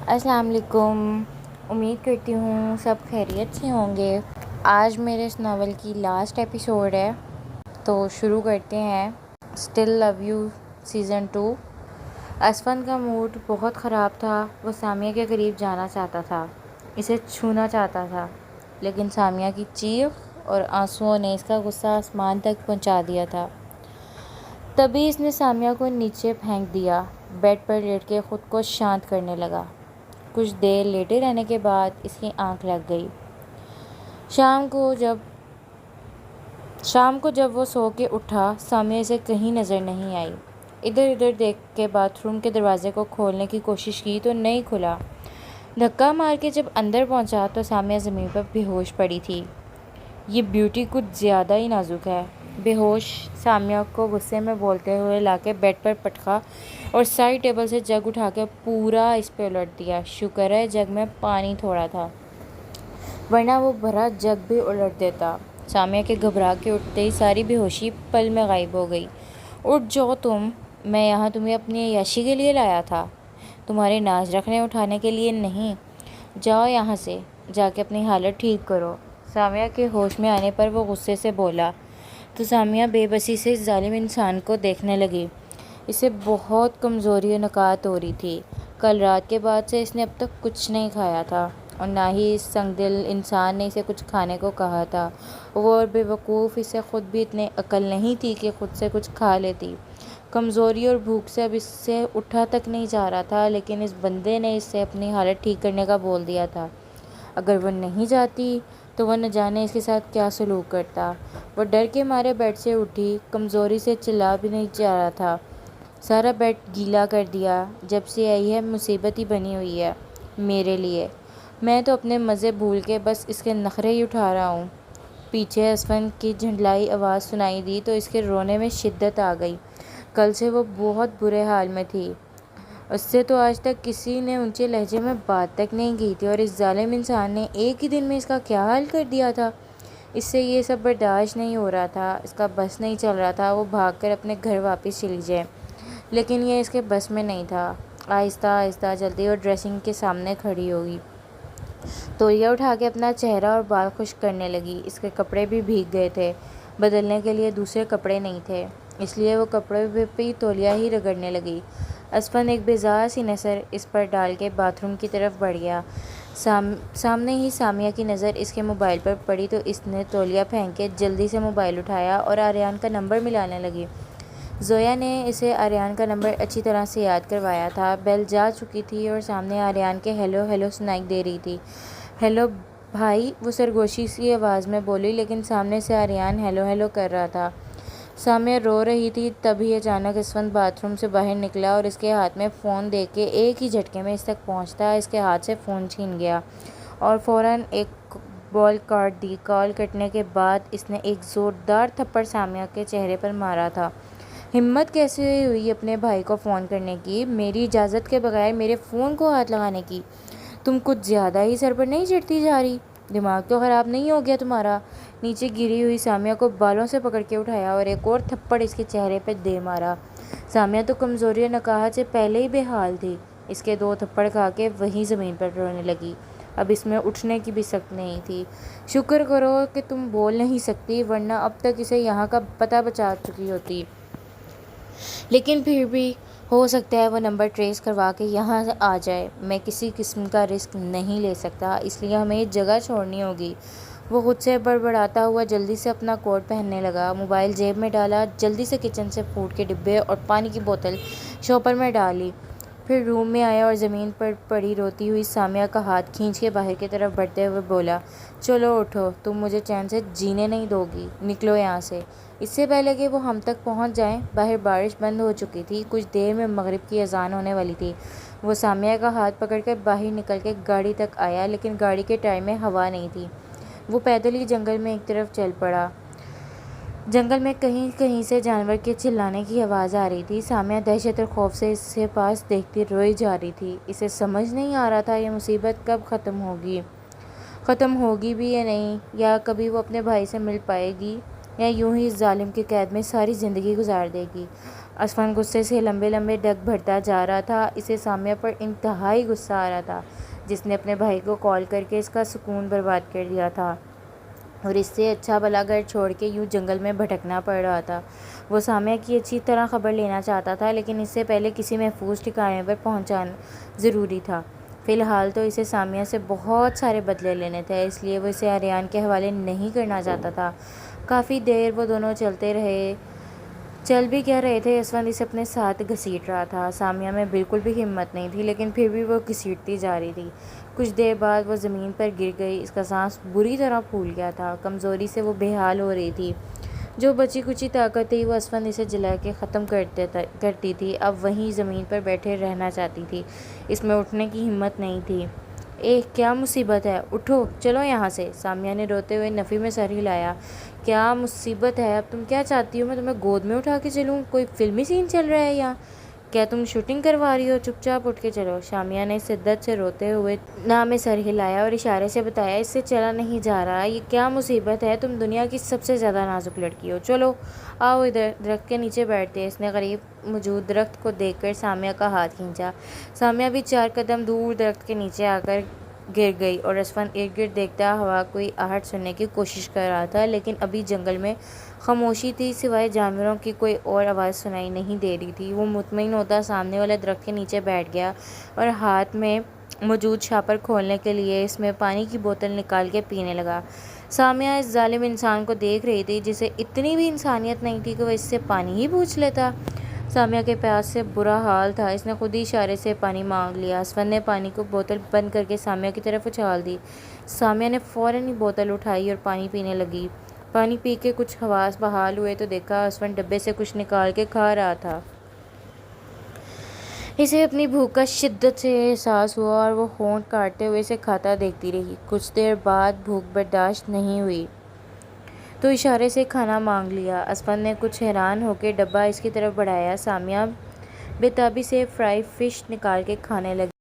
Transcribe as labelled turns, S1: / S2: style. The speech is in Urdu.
S1: السلام علیکم۔ امید کرتی ہوں سب خیریت سے ہوں گے۔ آج میرے اس ناول کی لاسٹ ایپیسوڈ ہے، تو شروع کرتے ہیں۔ Still love you season 2۔ اسفن کا موڈ بہت خراب تھا۔ وہ سامیہ کے قریب جانا چاہتا تھا، اسے چھونا چاہتا تھا، لیکن سامیہ کی چیخ اور آنسوؤں نے اس کا غصہ آسمان تک پہنچا دیا تھا۔ تبھی اس نے سامیہ کو نیچے پھینک دیا، بیڈ پر لیٹ کے خود کو شانت کرنے لگا۔ کچھ دیر لیٹے رہنے کے بعد اس کی آنکھ لگ گئی۔ شام کو جب وہ سو کے اٹھا، سامیہ اسے کہیں نظر نہیں آئی۔ ادھر ادھر دیکھ کے باتھ روم کے دروازے کو کھولنے کی کوشش کی تو نہیں کھلا۔ دھکا مار کے جب اندر پہنچا تو سامیہ زمین پر بے ہوش پڑی تھی۔ یہ بیوٹی کچھ زیادہ ہی نازک ہے۔ بے ہوش سامیہ کو غصے میں بولتے ہوئے لا کے بیڈ پر پٹکا اور سائڈ ٹیبل سے جگ اٹھا کے پورا اس پہ الٹ دیا۔ شکر ہے جگ میں پانی تھوڑا تھا، ورنہ وہ بھرا جگ بھی الٹ دیتا۔ سامیہ کے گھبرا کے اٹھتے ہی ساری بے ہوشی پل میں غائب ہو گئی۔ اٹھ جاؤ تم، میں یہاں تمہیں اپنی عیاشی کے لیے لایا تھا، تمہارے ناز رکھنے اٹھانے کے لیے نہیں۔ جاؤ یہاں سے، جا کے اپنی حالت ٹھیک کرو۔ سامیہ کے ہوش میں آنے پر وہ غصے سے بولا تو سامیہ بے بسی سے اس ظالم انسان کو دیکھنے لگی۔ اسے بہت کمزوری اور نکات ہو رہی تھی۔ کل رات کے بعد سے اس نے اب تک کچھ نہیں کھایا تھا، اور نہ ہی اس سنگ دل انسان نے اسے کچھ کھانے کو کہا تھا۔ وہ اور بے وقوف، اسے خود بھی اتنی عقل نہیں تھی کہ خود سے کچھ کھا لیتی۔ کمزوری اور بھوک سے اب اس سے اٹھا تک نہیں جا رہا تھا، لیکن اس بندے نے اس سے اپنی حالت ٹھیک کرنے کا بول دیا تھا۔ اگر وہ نہیں جاتی تو وہ نہ جانے اس کے ساتھ کیا سلوک کرتا۔ وہ ڈر کے مارے بیڈ سے اٹھی، کمزوری سے چلا بھی نہیں جا رہا تھا۔ سارا بیڈ گیلا کر دیا۔ جب سے آئی ہے مصیبت ہی بنی ہوئی ہے میرے لیے۔ میں تو اپنے مزے بھول کے بس اس کے نخرے ہی اٹھا رہا ہوں۔ پیچھے اسفن کی جھنجھلائی آواز سنائی دی تو اس کے رونے میں شدت آ گئی۔ کل سے وہ بہت برے حال میں تھی۔ اس سے تو آج تک کسی نے اونچے لہجے میں بات تک نہیں کی تھی، اور اس ظالم انسان نے ایک ہی دن میں اس کا کیا حال کر دیا تھا۔ اس سے یہ سب برداشت نہیں ہو رہا تھا، اس کا بس نہیں چل رہا تھا وہ بھاگ کر اپنے گھر واپس چلی جائے، لیکن یہ اس کے بس میں نہیں تھا۔ آہستہ آہستہ چلتی اور ڈریسنگ کے سامنے کھڑی ہوئی، تولیہ اٹھا کے اپنا چہرہ اور بال خشک کرنے لگی۔ اس کے کپڑے بھی بھیگ گئے تھے، بدلنے کے لیے دوسرے کپڑے نہیں تھے، اس لیے وہ کپڑے پہ تولیہ ہی رگڑنے لگی۔ اسفن ایک بیزار سی نظر اس پر ڈال کے باتھ روم کی طرف بڑھ گیا۔ سامنے ہی سامیہ کی نظر اس کے موبائل پر پڑی تو اس نے تولیہ پھینک کے جلدی سے موبائل اٹھایا اور آریان کا نمبر ملانے لگی۔ زویا نے اسے آریان کا نمبر اچھی طرح سے یاد کروایا تھا۔ بیل جا چکی تھی اور سامنے آریان کے ہیلو ہیلو سنائی دے رہی تھی۔ ہیلو بھائی، وہ سرگوشی سی آواز میں بولی، لیکن سامنے سے آریان ہیلو ہیلو کر رہا تھا۔ سامیہ رو رہی تھی، تبھی اچانک اسفن باتھ روم سے باہر نکلا اور اس کے ہاتھ میں فون دے کے ایک ہی جھٹکے میں اس تک پہنچتا اس کے ہاتھ سے فون چھین گیا اور فوراً ایک کال کاٹ دی۔ کال کٹنے کے بعد اس نے ایک زوردار تھپڑ سامیہ کے چہرے پر مارا تھا۔ ہمت کیسے ہوئی اپنے بھائی کو فون کرنے کی، میری اجازت کے بغیر میرے فون کو ہاتھ لگانے کی؟ تم کچھ زیادہ ہی سر پر نہیں چڑھتی جا رہی؟ دماغ تو خراب نہیں ہو گیا تمہارا؟ نیچے گری ہوئی سامیہ کو بالوں سے پکڑ کے اٹھایا اور ایک اور تھپڑ اس کے چہرے پہ دے مارا۔ سامیہ تو کمزوری اور نکاہت سے پہلے ہی بے حال تھی، اس کے 2 تھپڑ کھا کے وہیں زمین پر رونے لگی۔ اب اس میں اٹھنے کی بھی سخت نہیں تھی۔ شکر کرو کہ تم بول نہیں سکتی، ورنہ اب تک اسے یہاں کا پتہ بتا چکی ہوتی۔ لیکن پھر بھی ہو سکتا ہے وہ نمبر ٹریس کروا کے یہاں آ جائے۔ میں کسی قسم کا رسک نہیں لے سکتا، اس لیے ہمیں یہ جگہ چھوڑنی ہوگی۔ وہ خود سے بڑبڑاتا ہوا جلدی سے اپنا کوٹ پہننے لگا، موبائل جیب میں ڈالا، جلدی سے کچن سے فوڈ کے ڈبے اور پانی کی بوتل شوپر میں ڈالی، پھر روم میں آیا اور زمین پر پڑی روتی ہوئی سامیہ کا ہاتھ کھینچ کے باہر کی طرف بڑھتے ہوئے بولا، چلو اٹھو، تم مجھے چین سے جینے نہیں دو گی، نکلو یہاں سے۔ اس سے پہلے کہ وہ ہم تک پہنچ جائیں، باہر بارش بند ہو چکی تھی، کچھ دیر میں مغرب کی اذان ہونے والی تھی۔ وہ سامیہ کا ہاتھ پکڑ کر باہر نکل کے گاڑی تک آیا، لیکن گاڑی کے ٹائر میں ہوا نہیں تھی۔ وہ پیدل ہی جنگل میں ایک طرف چل پڑا۔ جنگل میں کہیں کہیں سے جانور کے چلانے کی آواز آ رہی تھی۔ سامیہ دہشت اور خوف سے اسے پاس دیکھتی روئی جا رہی تھی۔ اسے سمجھ نہیں آ رہا تھا یہ مصیبت کب ختم ہوگی بھی یا نہیں، یا کبھی وہ اپنے بھائی سے مل پائے گی، یا یوں ہی اس ظالم کی قید میں ساری زندگی گزار دے گی۔ اسفن غصے سے لمبے لمبے ڈگ بھرتا جا رہا تھا۔ اسے سامیہ پر انتہائی غصہ آ رہا تھا، جس نے اپنے بھائی کو کال کر کے اس کا سکون برباد کر دیا تھا، اور اس سے اچھا بھلا گھر چھوڑ کے یوں جنگل میں بھٹکنا پڑ رہا تھا۔ وہ سامیہ کی اچھی طرح خبر لینا چاہتا تھا، لیکن اس سے پہلے کسی محفوظ ٹھکانے پر پہنچانا ضروری تھا۔ فی الحال تو اسے سامیہ سے بہت سارے بدلے لینے تھے، اس لیے وہ اسے آریان کے حوالے نہیں کرنا چاہتا تھا۔ کافی دیر وہ دونوں چلتے رہے۔ چل بھی کیا رہے تھے، اسفند اسے اپنے ساتھ گھسیٹ رہا تھا۔ سامیہ میں بالکل بھی ہمت نہیں تھی، لیکن پھر بھی وہ گھسیٹتی جا رہی تھی۔ کچھ دیر بعد وہ زمین پر گر گئی۔ اس کا سانس بری طرح پھول گیا تھا، کمزوری سے وہ بے حال ہو رہی تھی۔ جو بچی کچی طاقت تھی وہ اسفند اسے جلا کے ختم کرتی تھی، اب وہیں زمین پر بیٹھے رہنا چاہتی تھی۔ اس میں اٹھنے کی ہمت نہیں تھی۔ کیا مصیبت ہے، اٹھو، چلو یہاں سے۔ سامیہ نے روتے ہوئے نفی میں سر ہلایا۔ کیا مصیبت ہے، اب تم کیا چاہتی ہو، میں تمہیں گود میں اٹھا کے چلوں؟ کوئی فلمی سین چل رہا ہے یہاں؟ کیا تم شوٹنگ کروا رہی ہو؟ چپ چاپ اٹھ کے چلو۔ سامیہ نے شدت سے روتے ہوئے میں سر ہلایا اور اشارے سے بتایا، اس سے چلا نہیں جا رہا۔ یہ کیا مصیبت ہے، تم دنیا کی سب سے زیادہ نازک لڑکی ہو، چلو آؤ ادھر، درخت کے نیچے بیٹھتے۔ اس نے قریب موجود درخت کو دیکھ کر سامیہ کا ہاتھ کھینچا۔ سامیہ بھی 4 قدم دور درخت کے نیچے آ کر گر گئی، اور اسفند ارد گرد دیکھتا ہوا کوئی آہٹ سننے کی کوشش کر رہا تھا، لیکن ابھی جنگل میں خاموشی تھی، سوائے جانوروں کی کوئی اور آواز سنائی نہیں دے رہی تھی۔ وہ مطمئن ہوتا سامنے والے درخت کے نیچے بیٹھ گیا اور ہاتھ میں موجود شاپر کھولنے کے لیے اس میں پانی کی بوتل نکال کے پینے لگا۔ سامیہ اس ظالم انسان کو دیکھ رہی تھی، جسے اتنی بھی انسانیت نہیں تھی کہ وہ اس سے پانی ہی پوچھ لیتا۔ سامیہ کے پیاس سے برا حال تھا، اس نے خود ہی اشارے سے پانی مانگ لیا۔ اسفند نے پانی کو بوتل بند کر کے سامیہ کی طرف اچھال دی۔ سامیہ نے فوراً ہی بوتل اٹھائی اور پانی پینے لگی۔ پانی پی کے کچھ حواس بحال ہوئے تو دیکھا اسفند ڈبے سے کچھ نکال کے کھا رہا تھا۔ اسے اپنی بھوک کا شدت سے احساس ہوا اور وہ ہونٹ کاٹتے ہوئے اسے کھاتا دیکھتی رہی۔ کچھ دیر بعد بھوک برداشت نہیں ہوئی تو اشارے سے کھانا مانگ لیا۔ اسفند نے کچھ حیران ہو کے ڈبہ اس کی طرف بڑھایا۔ سامیہ بے تابی سے فرائی فش نکال کے کھانے لگی۔